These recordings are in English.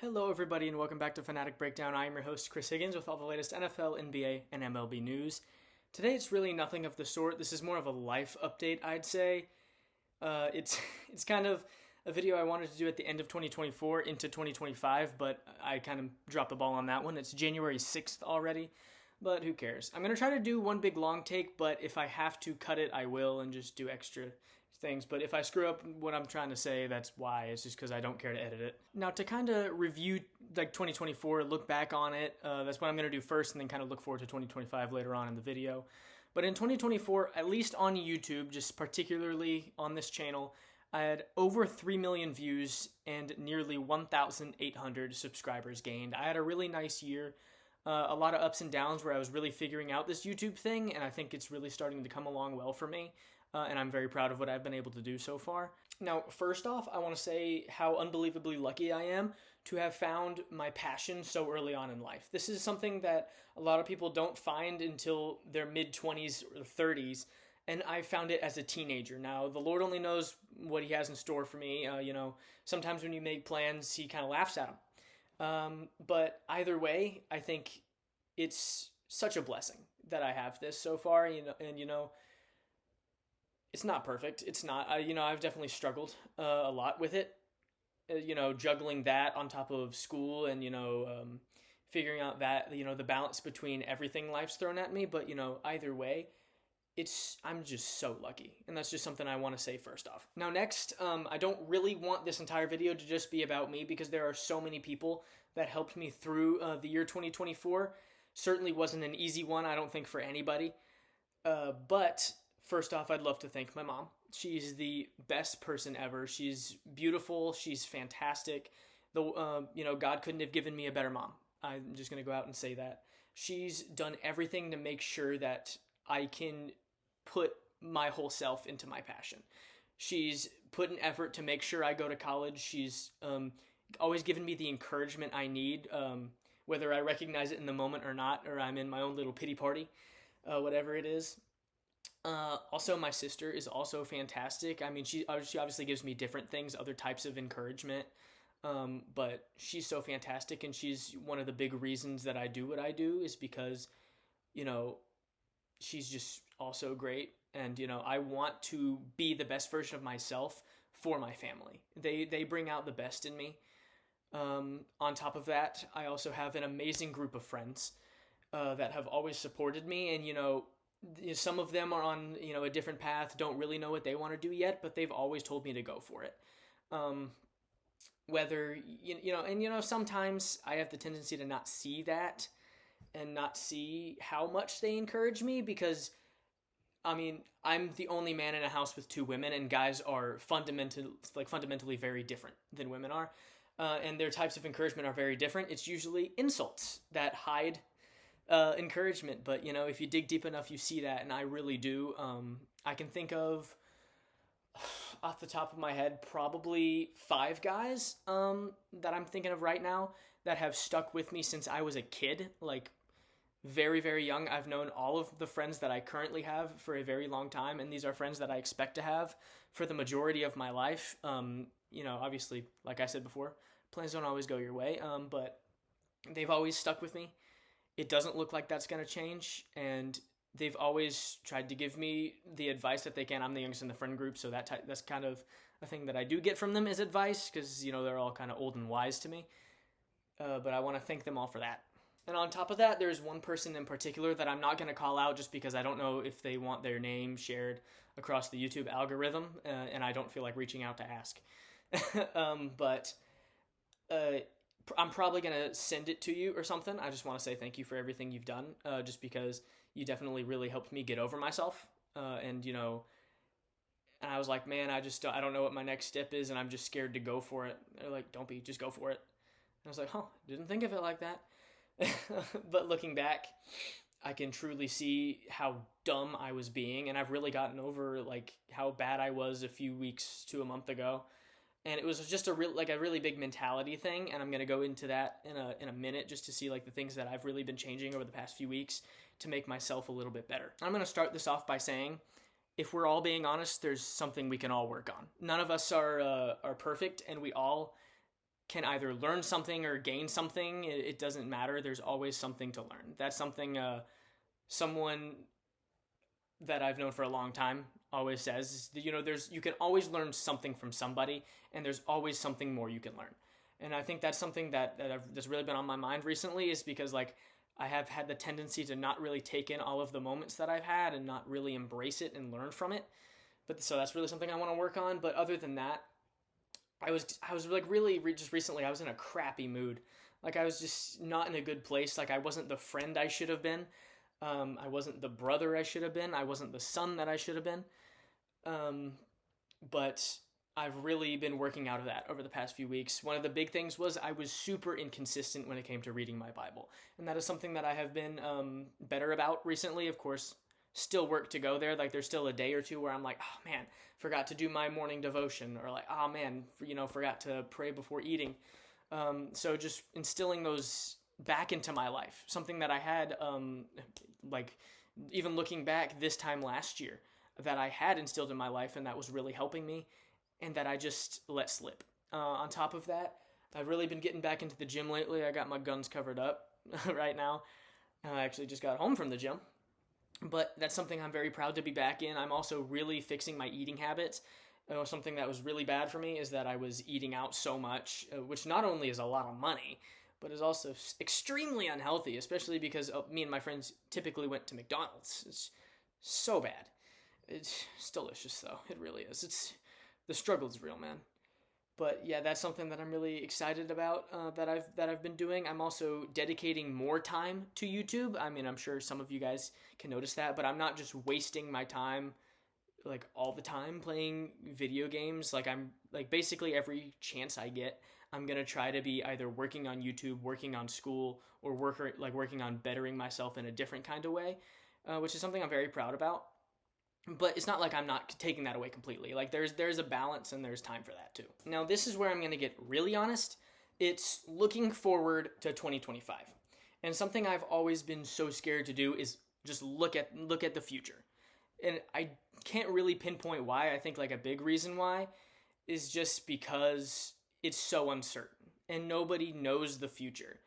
Hello, everybody, and welcome back to Fanatic Breakdown. I am your host, Chris Higgins, with all the latest NFL, NBA, and MLB news. Today, it's really nothing of the sort. This is more of a life update, I'd say. It's kind of a video I wanted to do at the end of 2024 into 2025, but I kind of dropped the ball on that one. It's January 6th already, but who cares? I'm going to try to do one big long take, but if I have to cut it, I will, and just do extra things. But if I screw up what I'm trying to say, that's why. It's just because I don't care to edit it. Now, to kind of review like 2024, look back on it, that's what I'm going to do first, and then kind of look forward to 2025 later on in the video. But in 2024, at least on YouTube, just particularly on this channel, I had over 3 million views and nearly 1,800 subscribers gained. I had a really nice year. A lot of ups and downs where I was really figuring out this YouTube thing, and I think it's really starting to come along well for me. And I'm very proud of what I've been able to do so far. Now, first off, I want to say how unbelievably lucky I am to have found my passion so early on in life. This is something that a lot of people don't find until their mid-20s or 30s, and I found it as a teenager. Now, the Lord only knows what He has in store for me. Sometimes when you make plans, He kind of laughs at them. But either way, I think it's such a blessing that I have this so far, it's not perfect. It's not. I've definitely struggled a lot with it. Juggling that on top of school and figuring out that the balance between everything life's thrown at me. But either way, I'm just so lucky, and that's just something I want to say first off. Now, next, I don't really want this entire video to just be about me because there are so many people that helped me through the year 2024. Certainly wasn't an easy one, I don't think, for anybody. But first off, I'd love to thank my mom. She's the best person ever. She's beautiful. She's fantastic. God couldn't have given me a better mom. I'm just going to go out and say that. She's done everything to make sure that I can put my whole self into my passion. She's put an effort to make sure I go to college. She's always given me the encouragement I need, whether I recognize it in the moment or not, or I'm in my own little pity party, whatever it is. Also, my sister is also fantastic. I mean, she obviously gives me different things, other types of encouragement, but she's so fantastic, and she's one of the big reasons that I do what I do is because, she's just also great, and, I want to be the best version of myself for my family. They bring out the best in me. On top of that, I also have an amazing group of friends that have always supported me, and, some of them are on, a different path, don't really know what they want to do yet, but they've always told me to go for it. Sometimes I have the tendency to not see that and not see how much they encourage me because, I'm the only man in a house with two women, and guys are fundamentally very different than women are. And their types of encouragement are very different. It's usually insults that hide encouragement, but if you dig deep enough, you see that, and I really do. I can think of, off the top of my head, probably 5 guys that I'm thinking of right now that have stuck with me since I was a kid, like very, very young. I've known all of the friends that I currently have for a very long time, and these are friends that I expect to have for the majority of my life. Obviously, like I said before, plans don't always go your way, but they've always stuck with me. It doesn't look like that's going to change, and they've always tried to give me the advice that they can. I'm the youngest in the friend group, so that's kind of a thing that I do get from them is advice, because, they're all kind of old and wise to me. But I want to thank them all for that. And on top of that, there's one person in particular that I'm not going to call out just because I don't know if they want their name shared across the YouTube algorithm, and I don't feel like reaching out to ask. But I'm probably going to send it to you or something. I just want to say thank you for everything you've done, just because you definitely really helped me get over myself. And I was like, man, I don't know what my next step is, and I'm just scared to go for it. They're like, don't be, just go for it. And I was like, didn't think of it like that. But looking back, I can truly see how dumb I was being, and I've really gotten over how bad I was a few weeks to a month ago. And it was just a really big mentality thing, and I'm going to go into that in a minute just to see the things that I've really been changing over the past few weeks to make myself a little bit better. I'm going to start this off by saying, if we're all being honest, there's something we can all work on. None of us are perfect, and we all can either learn something or gain something. It doesn't matter. There's always something to learn. That's something someone that I've known for a long time always says. You can always learn something from somebody, and there's always something more you can learn. And I think that's something that's really been on my mind recently, is because like I have had the tendency to not really take in all of the moments that I've had and not really embrace it and learn from it. But so that's really something I want to work on. But other than that, I was like really just recently I was in a crappy mood. Like I was just not in a good place. Like I wasn't the friend I should have been. I wasn't the brother I should have been. I wasn't the son that I should have been. But I've really been working out of that over the past few weeks. One of the big things was I was super inconsistent when it came to reading my Bible. And that is something that I have been better about recently. Of course, still work to go there. Like there's still a day or two where I'm like, oh man, forgot to do my morning devotion. Or like, oh man, forgot to pray before eating. So just instilling those back into my life. Something that I had, like even looking back this time last year, that I had instilled in my life, and that was really helping me, and that I just let slip. On top of that, I've really been getting back into the gym lately. I got my guns covered up right now. I actually just got home from the gym. But that's something I'm very proud to be back in. I'm also really fixing my eating habits. Something that was really bad for me is that I was eating out so much, which not only is a lot of money, but is also extremely unhealthy, especially because me and my friends typically went to McDonald's. It's so bad. It's delicious, though. It really is. The struggle's real, man. But yeah, that's something that I'm really excited about, that I've been doing. I'm also dedicating more time to YouTube. I mean, I'm sure some of you guys can notice that, but I'm not just wasting my time like all the time playing video games. Like I'm like basically every chance I get, I'm gonna try to be either working on YouTube, working on school, or working on bettering myself in a different kind of way, which is something I'm very proud about. But it's not like I'm not taking that away completely. Like there's a balance and there's time for that too. Now this is where I'm going to get really honest. It's looking forward to 2025. And something I've always been so scared to do is just look at the future. And I can't really pinpoint why. I think like a big reason why is just because it's so uncertain and nobody knows the future.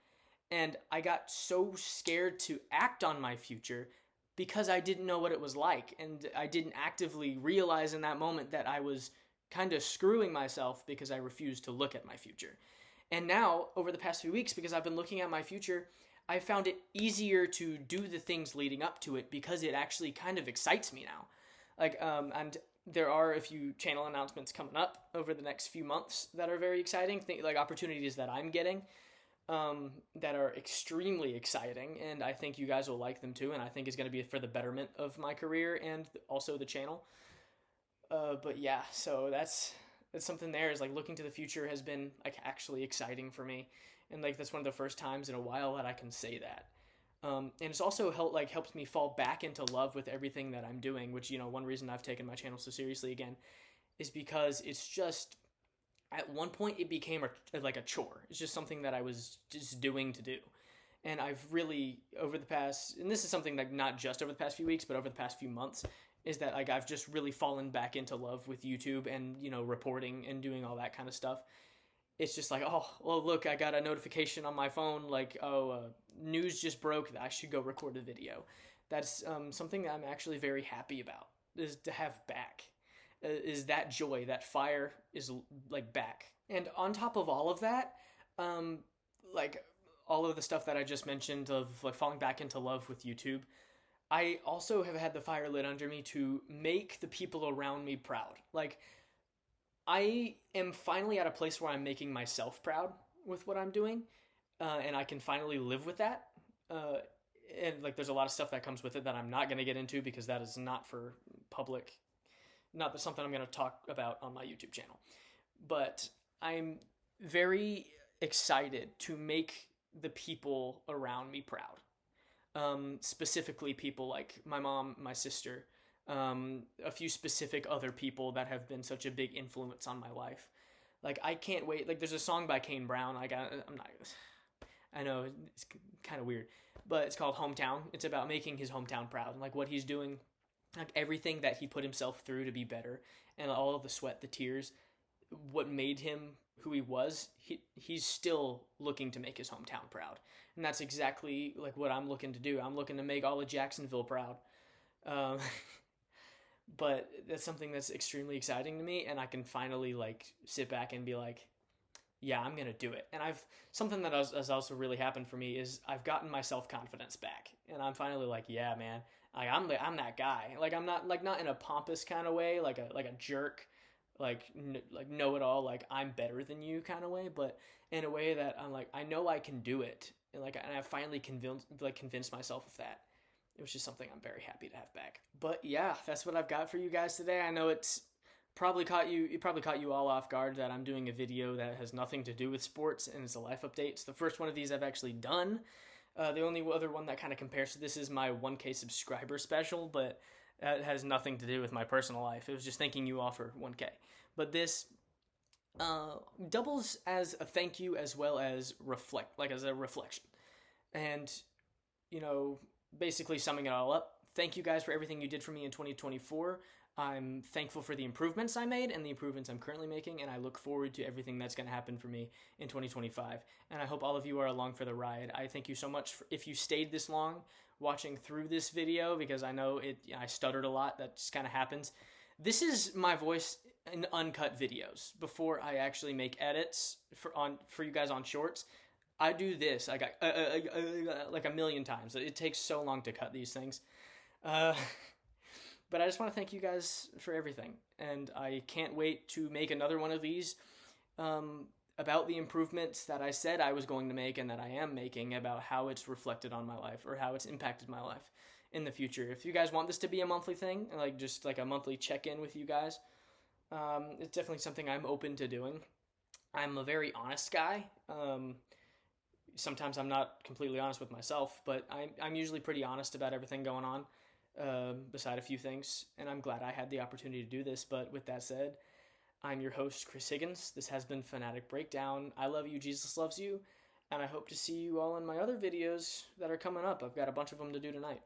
And I got so scared to act on my future because I didn't know what it was like, and I didn't actively realize in that moment that I was kind of screwing myself because I refused to look at my future. And now, over the past few weeks, because I've been looking at my future, I found it easier to do the things leading up to it because it actually kind of excites me now. And there are a few channel announcements coming up over the next few months that are very exciting, like opportunities that I'm getting. That are extremely exciting, and I think you guys will like them too, and I think it's going to be for the betterment of my career and also the channel. But yeah, so that's something there, is like looking to the future has been like actually exciting for me, and like that's one of the first times in a while that I can say that. And it's also helped me fall back into love with everything that I'm doing, which, one reason I've taken my channel so seriously again is because it's just, at one point it became like a chore. It's just something that I was just doing to do. And I've really, over the past, and this is something like not just over the past few weeks, but over the past few months, is that like I've just really fallen back into love with YouTube and, reporting and doing all that kind of stuff. It's just like, oh, well, look, I got a notification on my phone, like, news just broke, I should go record a video. That's something that I'm actually very happy about, is to have back. Is that joy, that fire is like back. And on top of all of that, like all of the stuff that I just mentioned of like falling back into love with YouTube, I also have had the fire lit under me to make the people around me proud. Like I am finally at a place where I'm making myself proud with what I'm doing, and I can finally live with that. And like there's a lot of stuff that comes with it that I'm not going to get into because that is not for public. Not something I'm going to talk about on my YouTube channel. But I'm very excited to make the people around me proud. Specifically people like my mom, my sister, a few specific other people that have been such a big influence on my life. Like I can't wait. Like there's a song by Kane Brown. I know it's kind of weird, but it's called Hometown. It's about making his hometown proud and like what he's doing. Like everything that he put himself through to be better, and all of the sweat, the tears, what made him who he was, he's still looking to make his hometown proud, and that's exactly like what I'm looking to do. I'm looking to make all of Jacksonville proud. Um, but that's something that's extremely exciting to me, and I can finally like sit back and be like, yeah, I'm gonna do it. And I've something that has also really happened for me is I've gotten my self confidence back, and I'm finally like, yeah, man, I'm that guy. Like I'm not like not in a pompous kind of way, like a jerk, like know it all, like I'm better than you kind of way, but in a way that I'm like I know I can do it, and I finally convinced myself of that. It was just something I'm very happy to have back. But yeah, that's what I've got for you guys today. I know it probably caught you all off guard that I'm doing a video that has nothing to do with sports and it's a life update. It's the first one of these I've actually done. The only other one that kind of compares to this is my 1K subscriber special, but that has nothing to do with my personal life. It was just thanking you all for 1K. But this doubles as a thank you as well as as a reflection. And, you know, basically summing it all up, thank you guys for everything you did for me in 2024. I'm thankful for the improvements I made and the improvements I'm currently making, and I look forward to everything that's going to happen for me in 2025. And I hope all of you are along for the ride. I thank you so much if you stayed this long watching through this video, because I know I stuttered a lot. That just kind of happens. This is my voice in uncut videos before I actually make edits for you guys on shorts. I do this like a million times. It takes so long to cut these things. But I just want to thank you guys for everything. And I can't wait to make another one of these about the improvements that I said I was going to make and that I am making, about how it's reflected on my life or how it's impacted my life in the future. If you guys want this to be a monthly thing, like just like a monthly check-in with you guys, it's definitely something I'm open to doing. I'm a very honest guy. Sometimes I'm not completely honest with myself, but I'm usually pretty honest about everything going on, beside a few things, and I'm glad I had the opportunity to do this. But with that said, I'm your host, Chris Higgins. This has been Fanatic Breakdown. I love you, Jesus loves you, and I hope to see you all in my other videos that are coming up. I've got a bunch of them to do tonight.